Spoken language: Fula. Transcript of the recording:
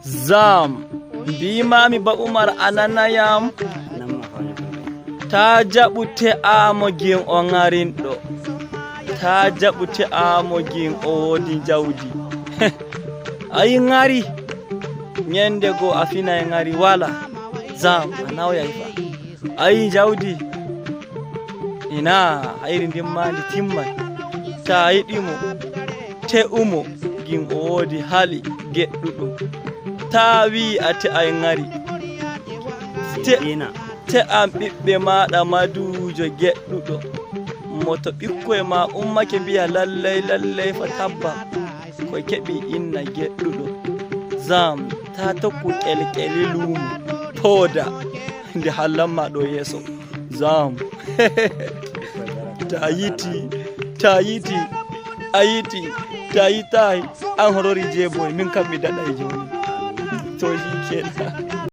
Zam bimami ba Umar ananayam ta jaɓute amogin o ŋarindo ta jaɓute amogin o wodi jawdi ayi ŋari nyende go afina e ŋari wala Zam anawyay fa ayi jawdi ina hayri ndimmandi timman ta yiɗimo te umo gin o wodi hali geɗɗuɗum ta wi ate ay ŋari te am ɓiɓɓe maɗa madujo geɗɗuɗo moto ɓikkoye ma ummake mbiya lallay fa tabba ko keɓi inna geɗɗuɗo Zam ta tokku ƙelƙeli lumo pooda nde hallanma ɗo yeeso Zam ta yiti a yiti ta yitayi an horori jeboy min kam mi daɗay joni to shi kenan